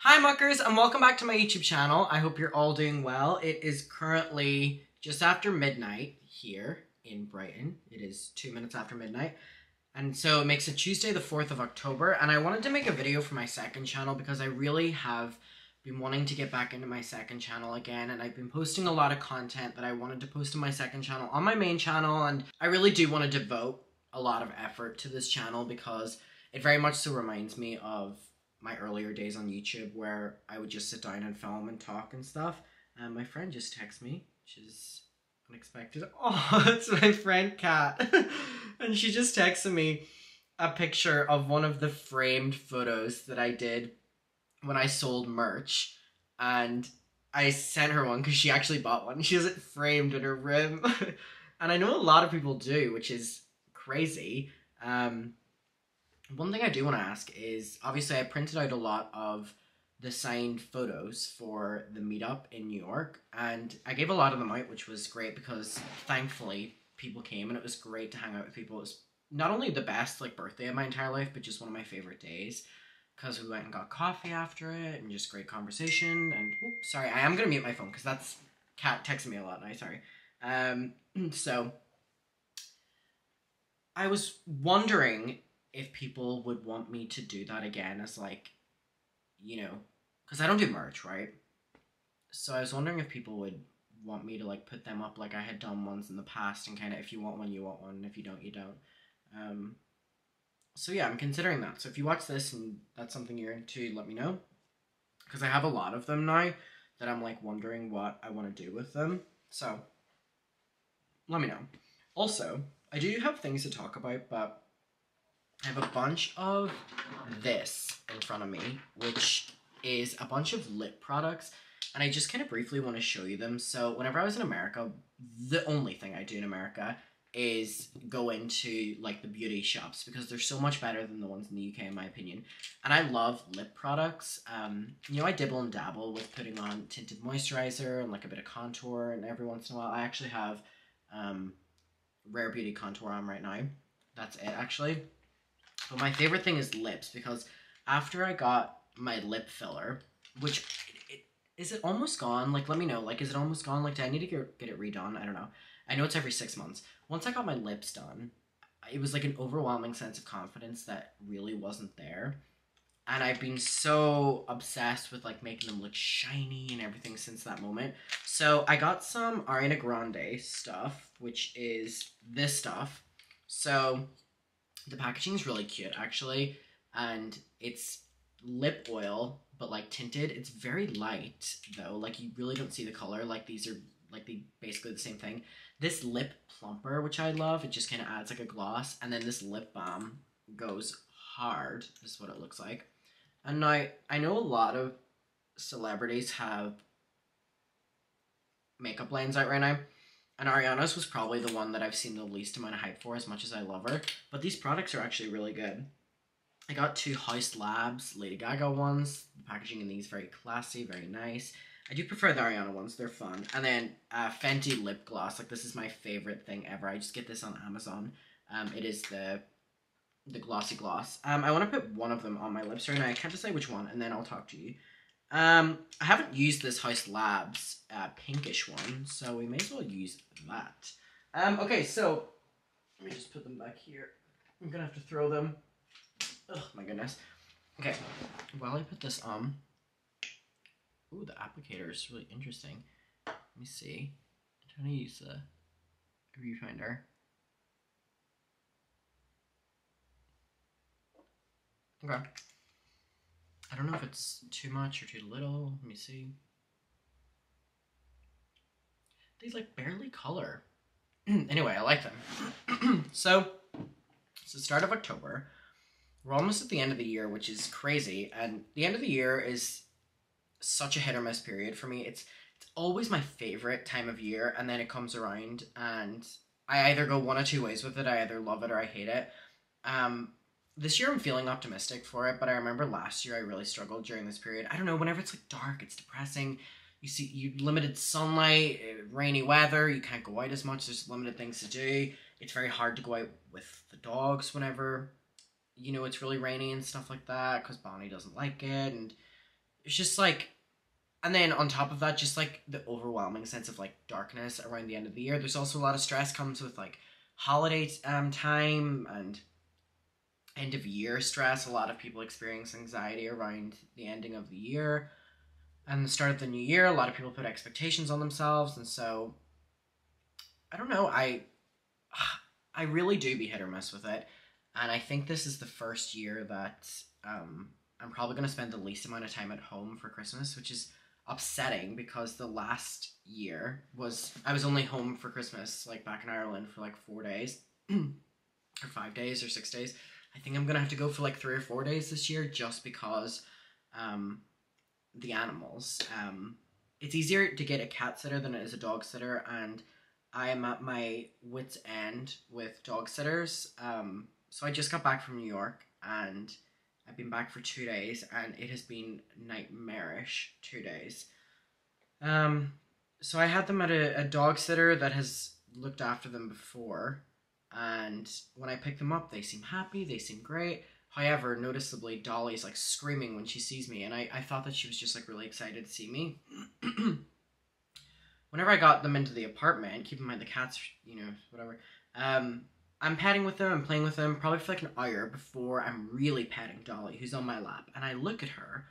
Hi muckers and welcome back to my YouTube channel. I hope you're all doing well. It is currently just after midnight here in Brighton. It is 2 minutes after midnight. And so it makes it Tuesday the 4th of October, and I wanted to make a video for my second channel because I really have been wanting to get back into my second channel again, and I've been posting a lot of content that I wanted to post on my second channel on my main channel, and I really do want to devote a lot of effort to this channel because it very much so reminds me of my earlier days on YouTube where I would just sit down and film and talk and stuff. And my friend just texted me, which is unexpected. Oh, it's my friend Kat. And she just texted me a picture of one of the framed photos that I did when I sold merch. And I sent her one because she actually bought one. She has it framed in her room. And I know a lot of people do, which is crazy. One thing I do want to ask is, obviously I printed out a lot of the signed photos for the meetup in New York, and I gave a lot of them out, which was great because thankfully people came, and it was great to hang out with people. It was not only the best birthday of my entire life, but just one of my favorite days because we went and got coffee after it and just great conversation. And oops, sorry, I am gonna mute my phone because that's Kat texting me a lot now. Sorry. So I was wondering if people would want me to do that again as because I don't do merch, right? So I was wondering if people would want me to put them up like I had done ones in the past, and kind of if you want one, you want one, and if you don't, you don't. So yeah, I'm considering that. So if you watch this and that's something you're into, let me know. Because I have a lot of them now that I'm wondering what I want to do with them. So let me know. Also, I do have things to talk about, but I have a bunch of this in front of me, which is a bunch of lip products, and I just kind of briefly want to show you them. So whenever I was in America, the only thing I do in America is go into the beauty shops because they're so much better than the ones in the UK in my opinion. And I love lip products. I dibble and dabble with putting on tinted moisturizer and a bit of contour, and every once in a while I actually have Rare Beauty contour on right now. That's it actually. But my favorite thing is lips, because after I got my lip filler, which, is it almost gone? Let me know. Is it almost gone? Do I need to get it redone? I don't know. I know it's every 6 months. Once I got my lips done, it was an overwhelming sense of confidence that really wasn't there. And I've been so obsessed with making them look shiny and everything since that moment. So I got some Ariana Grande stuff, which is this stuff. So the packaging is really cute, actually, and it's lip oil, but tinted. It's very light, though. You really don't see the color. These are basically the same thing. This lip plumper, which I love, it just kind of adds a gloss, and then this lip balm goes hard. This is what it looks like. And now I know a lot of celebrities have makeup lines out right now. And Ariana's was probably the one that I've seen the least amount of hype for, as much as I love her. But these products are actually really good. I got 2 House Labs Lady Gaga ones. The packaging in these very classy, very nice. I do prefer the Ariana ones. They're fun. And then Fenty lip gloss. This is my favorite thing ever. I just get this on Amazon. It is the glossy gloss. I want to put one of them on my lips right now. I can't decide which one, and then I'll talk to you. I haven't used this House Labs pinkish one, so we may as well use that. Okay, so let me just put them back here. I'm gonna have to throw them. Oh my goodness. Okay, while I put this on, ooh, the applicator is really interesting. Let me see. I'm trying to use the viewfinder. Okay. I don't know if it's too much or too little. Let me see. These barely color. Anyway, I like them. So, it's the start of October. We're almost at the end of the year, which is crazy. And the end of the year is such a hit or miss period for me. It's always my favorite time of year, and then it comes around and I either go one of two ways with it. I either love it or I hate it. This year I'm feeling optimistic for it, but I remember last year I really struggled during this period. I don't know, whenever it's dark, it's depressing. You limited sunlight, rainy weather, you can't go out as much, there's limited things to do. It's very hard to go out with the dogs whenever, it's really rainy and stuff like that, because Bonnie doesn't like it, and it's just like, and then on top of that, just like the overwhelming sense of like darkness around the end of the year. There's also a lot of stress comes with like holiday time and end of year stress. A lot of people experience anxiety around the ending of the year and the start of the new year. A lot of people put expectations on themselves, and so I don't know. I really do be hit or miss with it, and I think this is the first year that I'm probably going to spend the least amount of time at home for Christmas, which is upsetting because the last year was I was only home for Christmas, like back in Ireland, for like 4 days, or 5 days, or 6 days. I think I'm gonna have to go for like 3 or 4 days this year just because um, the animals. It's easier to get a cat sitter than it is a dog sitter, and I am at my wit's end with dog sitters. So I just got back from New York, and I've been back for 2 days, and it has been nightmarish 2 days. Um, so I had them at a dog sitter that has looked after them before, and when I pick them up, they seem happy, they seem great. However, noticeably, Dolly's like screaming when she sees me, and I thought that she was just like really excited to see me. Whenever I got them into the apartment, keep in mind the cats, whatever, I'm petting with them, I'm playing with them, probably for like an hour before I'm really petting Dolly, who's on my lap, and I look at her,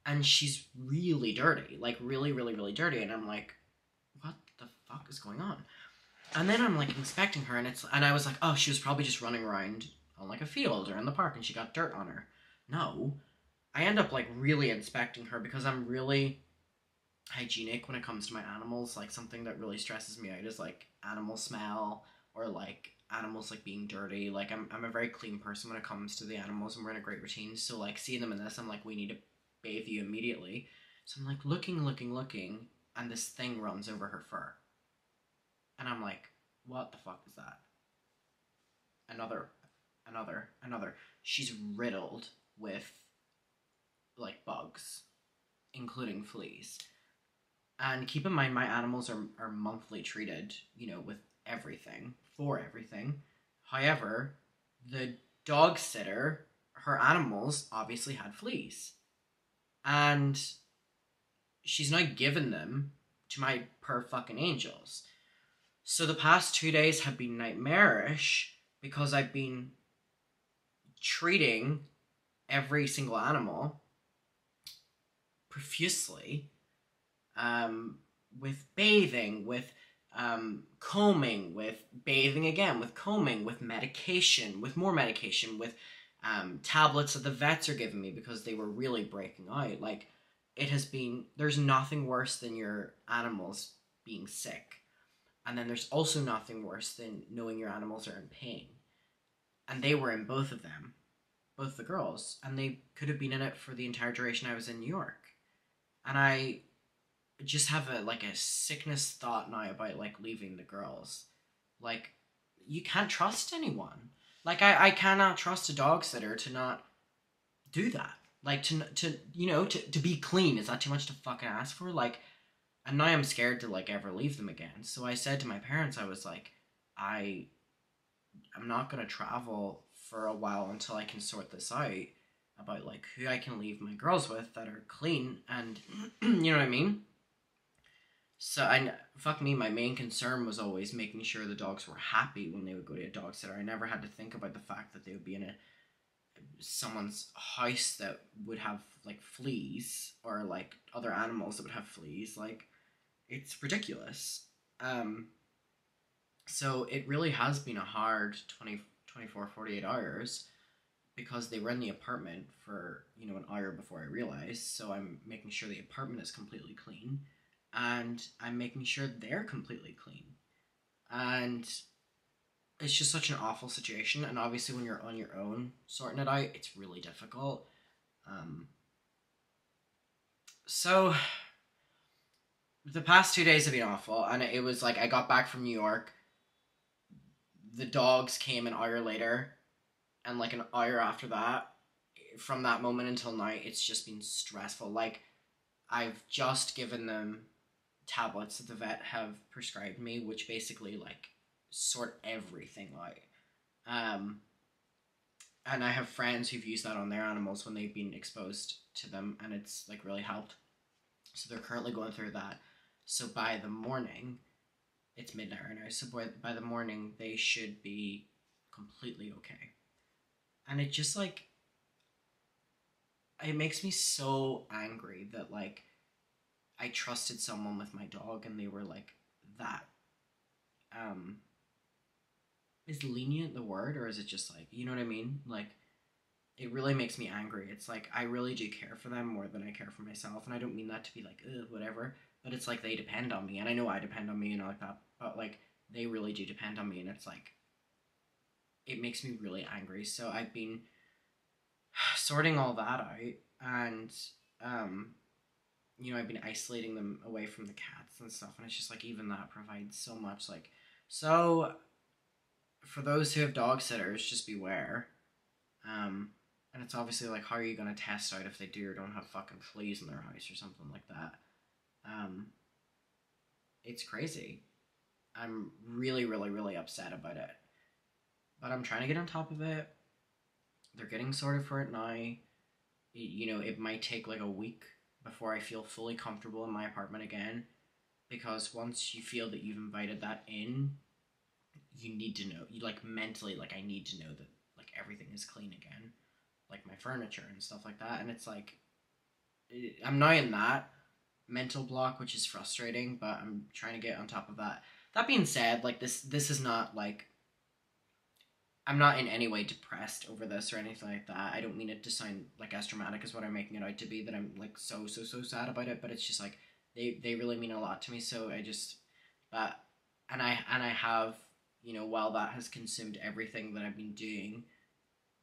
and she's really dirty, like really, really, really dirty, and I'm like, what the fuck is going on? And then I'm like inspecting her, and I was like, oh, she was probably just running around on like a field or in the park, and she got dirt on her. No, I end up like really inspecting her because I'm really hygienic when it comes to my animals. Like something that really stresses me out is like animal smell or like animals like being dirty. Like I'm a very clean person when it comes to the animals, and we're in a great routine. So like seeing them in this, I'm like, we need to bathe you immediately. So I'm like looking, and this thing runs over her fur. And I'm like, what the fuck is that? Another. She's riddled with like bugs, including fleas. And keep in mind, my animals are monthly treated, with everything, for everything. However, the dog sitter, her animals obviously had fleas. And she's now given them to my per fucking angels. So the past 2 days have been nightmarish because I've been treating every single animal profusely, with bathing, with combing, with bathing again, with combing, with medication, with more medication, with tablets that the vets are giving me because they were really breaking out. Like, there's nothing worse than your animals being sick. And then there's also nothing worse than knowing your animals are in pain. And they were in both of them, both the girls, and they could have been in it for the entire duration I was in New York. And I just have a sickness thought now about like leaving the girls. Like, you can't trust anyone. Like I cannot trust a dog sitter to not do that. Like to be clean. Is that too much to fucking ask for? Like, and now I'm scared to like ever leave them again. So I said to my parents, I was like, I'm not gonna travel for a while until I can sort this out about like who I can leave my girls with that are clean, and you know what I mean? So fuck me, my main concern was always making sure the dogs were happy when they would go to a dog sitter. I never had to think about the fact that they would be in someone's house that would have like fleas, or like other animals that would have fleas. Like, it's ridiculous. So it really has been a hard 48 hours because they were in the apartment for, an hour before I realized. So I'm making sure the apartment is completely clean, and I'm making sure they're completely clean. And it's just such an awful situation. And obviously when you're on your own sorting it out, it's really difficult. So the past 2 days have been awful, and it was like I got back from New York. The dogs came an hour later, and like an hour after that, from that moment until now, it's just been stressful. Like, I've just given them tablets that the vet have prescribed me, which basically like sort everything out. And I have friends who've used that on their animals when they've been exposed to them, and it's like really helped. So they're currently going through that. So by the morning, it's midnight right now. So by the morning, they should be completely okay. And it just like, it makes me so angry that like I trusted someone with my dog and they were like that. Um, is lenient the word, or is it just like, you know what I mean? Like, it really makes me angry. It's like I really do care for them more than I care for myself, and I don't mean that to be like, ugh, whatever. But it's like they depend on me, and I know I depend on me and all like that. But like they really do depend on me, and it's like it makes me really angry. So I've been sorting all that out, and um, I've been isolating them away from the cats and stuff, and it's just like even that provides so much. Like, so for those who have dog sitters, just beware. And it's obviously like, how are you going to test out if they do or don't have fucking fleas in their house or something like that? It's crazy. I'm really, really, really upset about it. But I'm trying to get on top of it. They're getting sorted for it now. It might take like a week before I feel fully comfortable in my apartment again. Because once you feel that you've invited that in, you need to know. You like mentally, like I need to know that like everything is clean again. Like my furniture and stuff like that. And it's like, I'm now in that mental block, which is frustrating, but I'm trying to get on top of that. That being said, like this is not like, I'm not in any way depressed over this or anything like that. I don't mean it to sound like as dramatic as what I'm making it out to be, that I'm like so sad about it, but it's just like they really mean a lot to me. So I just, but and I have, while that has consumed everything that I've been doing,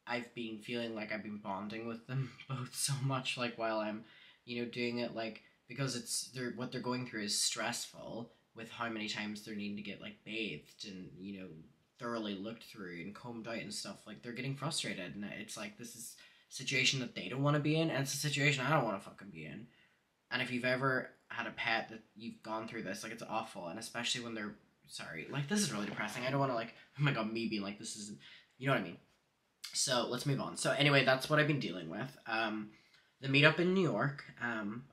I've been feeling like I've been bonding with them both so much, like while I'm, doing it, like, because what they're going through is stressful with how many times they're needing to get like bathed and, thoroughly looked through and combed out and stuff. Like they're getting frustrated, and it's like this is a situation that they don't want to be in, and it's a situation I don't want to fucking be in. And if you've ever had a pet that you've gone through this, like it's awful, and especially when they're sorry, like this is really depressing. I don't want to like, oh my god, me being like this is, you know what I mean. So let's move on. So anyway, that's what I've been dealing with. The meetup in New York.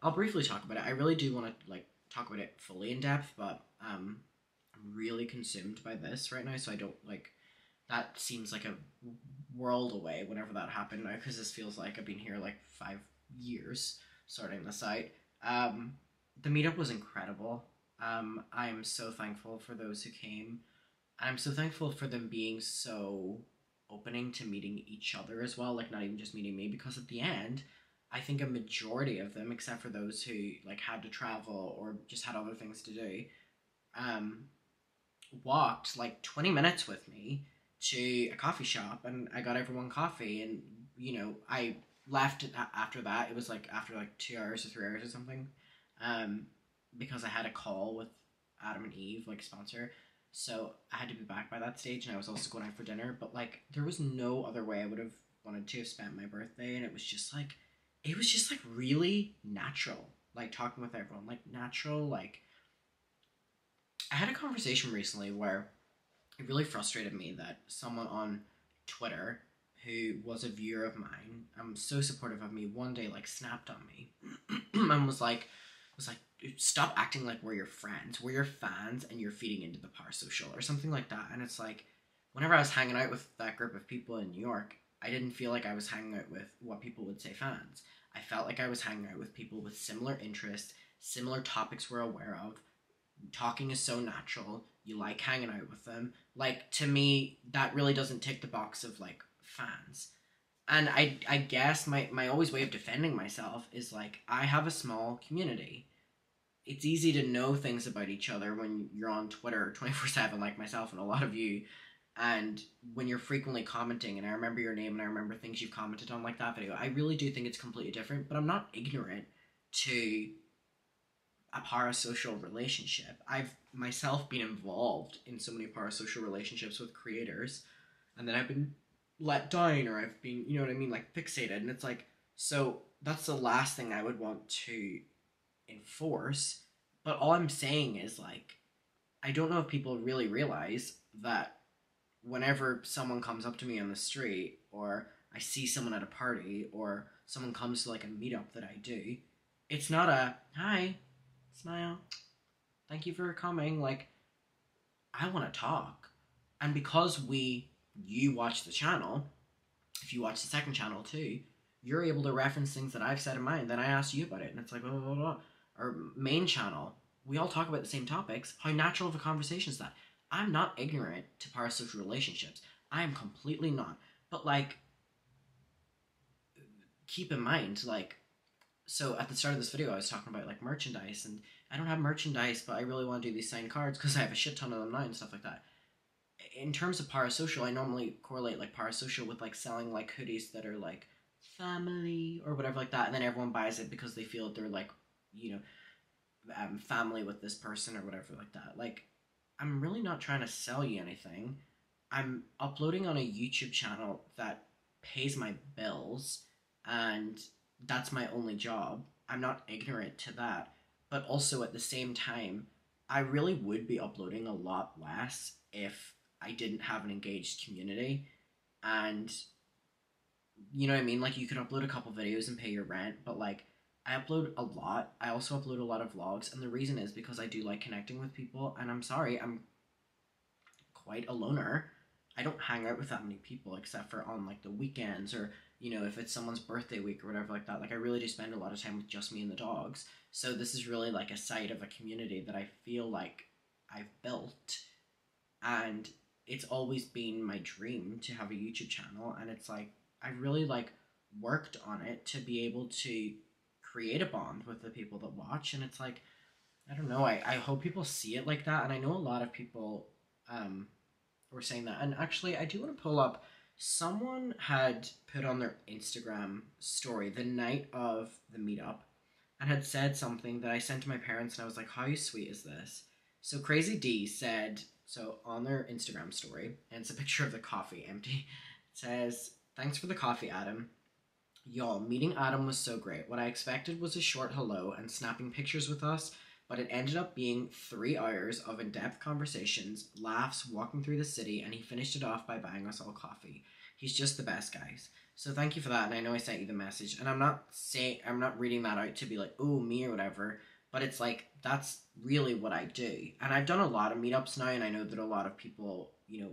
I'll briefly talk about it. I really do want to like talk about it fully in depth, but I'm really consumed by this right now, so I don't like. That seems like a world away whenever that happened now, because this feels like I've been here like 5 years sorting this out. The meetup was incredible. I'm so thankful for those who came. I'm so thankful for them being so opening to meeting each other as well, like not even just meeting me, because at the end I think a majority of them, except for those who like had to travel or just had other things to do, walked like 20 minutes with me to a coffee shop, and I got everyone coffee, and I left after that. It was like after like 2 hours or 3 hours or something, because I had a call with Adam and Eve, like sponsor. So I had to be back by that stage, and I was also going out for dinner. But like, there was no other way I would have wanted to have spent my birthday, and it was just like really natural. Like talking with everyone, like natural. Like I had a conversation recently where it really frustrated me that someone on Twitter who was a viewer of mine, so supportive of me, one day like snapped on me and was like, stop acting like we're your friends. We're your fans, and you're feeding into the parasocial or something like that. And it's like, whenever I was hanging out with that group of people in New York, I didn't feel like I was hanging out with what people would say fans. I felt like I was hanging out with people with similar interests, similar topics we're aware of. Talking is so natural. You like hanging out with them. Like, to me, that really doesn't tick the box of, like, fans. And I guess my always way of defending myself is, like, I have a small community. It's easy to know things about each other when you're on Twitter 24/7, like myself and a lot of you. And when you're frequently commenting, and I remember your name and I remember things you've commented on, like that video, I really do think it's completely different, but I'm not ignorant to a parasocial relationship. I've myself been involved in so many parasocial relationships with creators, and then I've been let down, or I've been, you know what I mean, like fixated. And it's like, so that's the last thing I would want to enforce. But all I'm saying is, like, I don't know if people really realize that whenever someone comes up to me on the street, or I see someone at a party or someone comes to like a meetup that I do, it's not a hi, smile, thank you for coming. Like, I want to talk. And because you watch the channel, if you watch the second channel too, you're able to reference things that I've said in mine. Then I ask you about it, and it's like, blah, blah, blah, blah. Our main channel, we all talk about the same topics. How natural of a conversation is that? I'm not ignorant to parasocial relationships. I am completely not. But, like, keep in mind, like, so at the start of this video, I was talking about, like, merchandise, and I don't have merchandise, but I really want to do these signed cards because I have a shit ton of them now and stuff like that. In terms of parasocial, I normally correlate like parasocial with like selling like hoodies that are like family or whatever like that, and then everyone buys it because they feel they're like, you know, family with this person or whatever like that. Like, I'm really not trying to sell you anything. I'm uploading on a YouTube channel that pays my bills, and that's my only job. I'm not ignorant to that, but also at the same time, I really would be uploading a lot less if I didn't have an engaged community. And you know what I mean? Like, you could upload a couple videos and pay your rent, but like, I upload a lot. I also upload a lot of vlogs, and the reason is because I do like connecting with people, and I'm sorry, I'm quite a loner. I don't hang out with that many people except for on like the weekends, or you know, if it's someone's birthday week or whatever like that. Like, I really do spend a lot of time with just me and the dogs. So this is really like a side of a community that I feel like I've built, and it's always been my dream to have a YouTube channel, and it's like I really like worked on it to be able to create a bond with the people that watch. And it's like, I don't know, I hope people see it like that. And I know a lot of people were saying that. And actually, I do want to pull up, someone had put on their Instagram story the night of the meetup and had said something that I sent to my parents, and I was like, how sweet is this? So Crazy D said, so on their Instagram story, and it's a picture of the coffee empty, it says, thanks for the coffee, Adam. Y'all, meeting Adam was so great. What I expected was a short hello and snapping pictures with us, but it ended up being 3 hours of in-depth conversations, laughs, walking through the city, and he finished it off by buying us all coffee. He's just the best, guys. So thank you for that, and I know I sent you the message, and I'm not reading that out to be like, oh, me or whatever, but it's like, that's really what I do. And I've done a lot of meetups now, and I know that a lot of people, you know,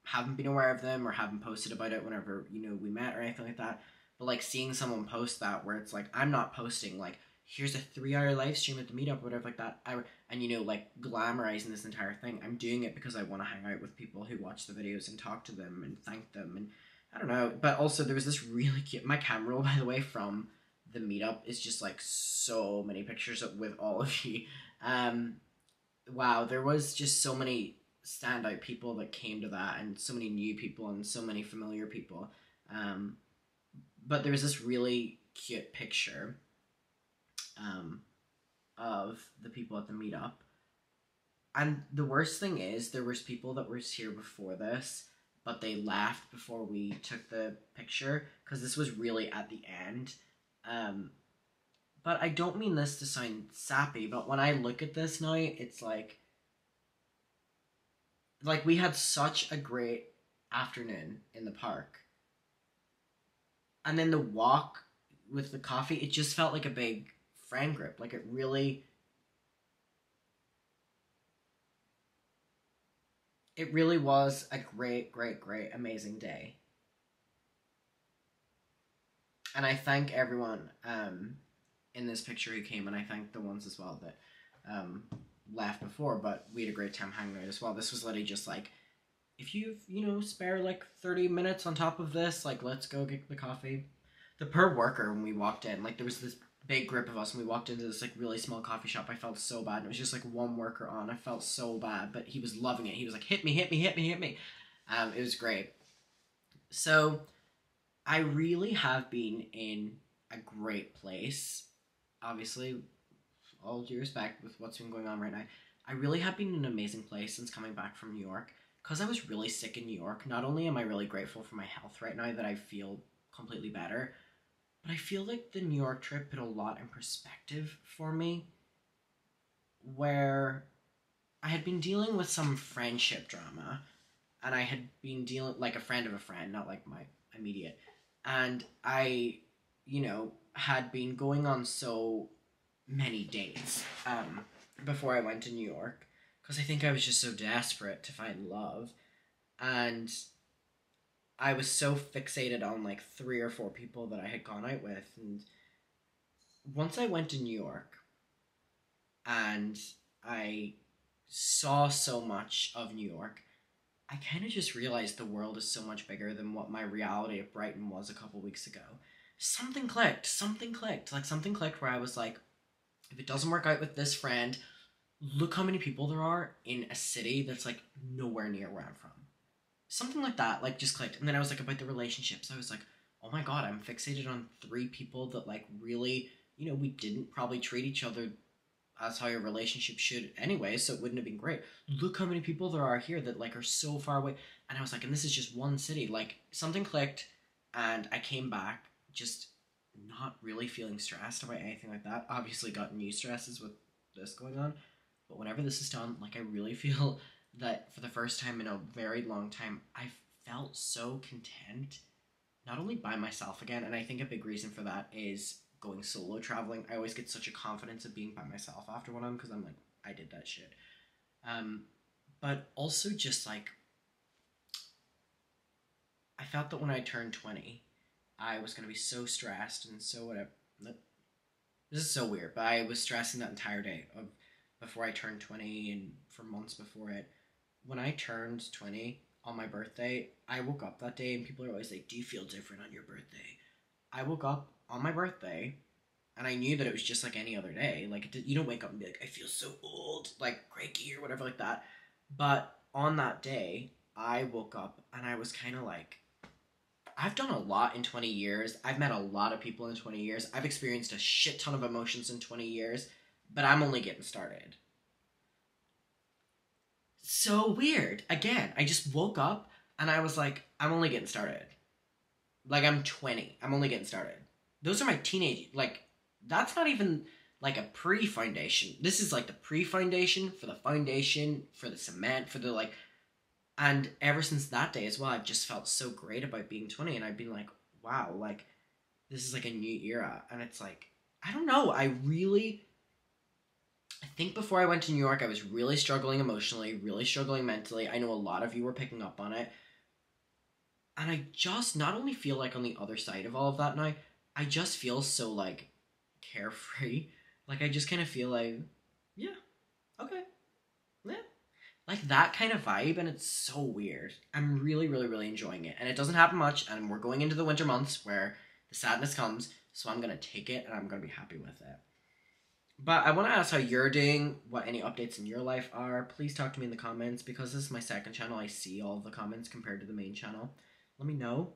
haven't been aware of them or haven't posted about it whenever, you know, we met or anything like that. But like, seeing someone post that where it's like, I'm not posting like, here's a 3-hour live stream at the meetup or whatever like that, and you know, like, glamorizing this entire thing. I'm doing it because I want to hang out with people who watch the videos and talk to them and thank them, and I don't know. But also, there was this really cute, my camera roll, by the way, from the meetup is just like so many pictures with all of you. Wow, there was just so many standout people that came to that, and so many new people and so many familiar people. But there was this really cute picture of the people at the meetup. And the worst thing is, there was people that were here before this, but they left before we took the picture, because this was really at the end. But I don't mean this to sound sappy, but when I look at this now, it's like we had such a great afternoon in the park. And then the walk with the coffee, it just felt like a big friend group. Like, it really was a great, great, great, amazing day. And I thank everyone in this picture who came, and I thank the ones as well that left before, but we had a great time hanging out as well. This was literally just like, if you've, you know, spare like 30 minutes on top of this, like, let's go get the coffee. The per worker, when we walked in, like, there was this big group of us, and we walked into this like really small coffee shop. I felt so bad, and it was just like one worker on. I felt so bad, but he was loving it. He was like, hit me, hit me, hit me, hit me. It was great. So I really have been in a great place. Obviously, all due respect with what's been going on right now, I really have been in an amazing place since coming back from New York. Because I was really sick in New York, not only am I really grateful for my health right now, that I feel completely better, but I feel like the New York trip put a lot in perspective for me, where I had been dealing with some friendship drama, and I had been dealing, like, a friend of a friend, not like immediate. And I, had been going on so many dates before I went to New York because I think I was just so desperate to find love. And I was so fixated on like 3 or 4 people that I had gone out with. And once I went to New York and I saw so much of New York, I kind of just realized the world is so much bigger than what my reality of Brighton was a couple weeks ago. Something clicked. Something clicked. Like, something clicked where I was like, if it doesn't work out with this friend, look how many people there are in a city that's like nowhere near where I'm from. Something like that, like, just clicked. And then I was like, about the relationships, I was like, oh my god, I'm fixated on 3 people that like really, we didn't probably treat each other as how your relationship should anyway, so it wouldn't have been great. Look how many people there are here that like are so far away. And I was like, and this is just one city. Like, something clicked, and I came back just not really feeling stressed about anything like that. Obviously got new stresses with this going on, but whenever this is done, like, I really feel that for the first time in a very long time, I felt so content, not only by myself again, and I think a big reason for that is going solo traveling. I always get such a confidence of being by myself after one of them because I'm like, I did that shit. But also just like, I felt that when I turned 20, I was going to be so stressed and so whatever. This is so weird, but I was stressing that entire day of before I turned 20 and for months before it. When I turned 20 on my birthday, I woke up that day and people are always like, do you feel different on your birthday? I woke up on my birthday and I knew that it was just like any other day. Like, you don't wake up and be like, I feel so old, like cranky or whatever like that. But on that day, I woke up and I was kind of like, I've done a lot in 20 years. I've met a lot of people in 20 years. I've experienced a shit ton of emotions in 20 years, but I'm only getting started. So weird. Again, I just woke up and I was like, I'm only getting started. Like, I'm 20. I'm only getting started. Those are my teenage, like, that's not even like a pre-foundation. This is like the pre-foundation for the cement, for the like, and ever since that day as well, I've just felt so great about being 20, and I've been like, wow, like, this is like a new era. And it's like, I don't know, I think before I went to New York, I was really struggling emotionally, really struggling mentally. I know a lot of you were picking up on it. And I just not only feel like on the other side of all of that now, I just feel so like carefree. Like, I just kind of feel like, yeah, okay, yeah. Like that kind of vibe, and it's so weird. I'm really, really, really enjoying it. And it doesn't happen much, and we're going into the winter months where the sadness comes, so I'm going to take it, and I'm going to be happy with it. But I want to ask how you're doing, what any updates in your life are. Please talk to me in the comments, because this is my second channel. I see all of the comments compared to the main channel. Let me know.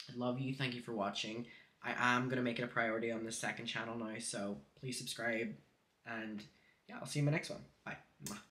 I love you. Thank you for watching. I am going to make it a priority on this second channel now, so please subscribe. And yeah, I'll see you in my next one. Bye.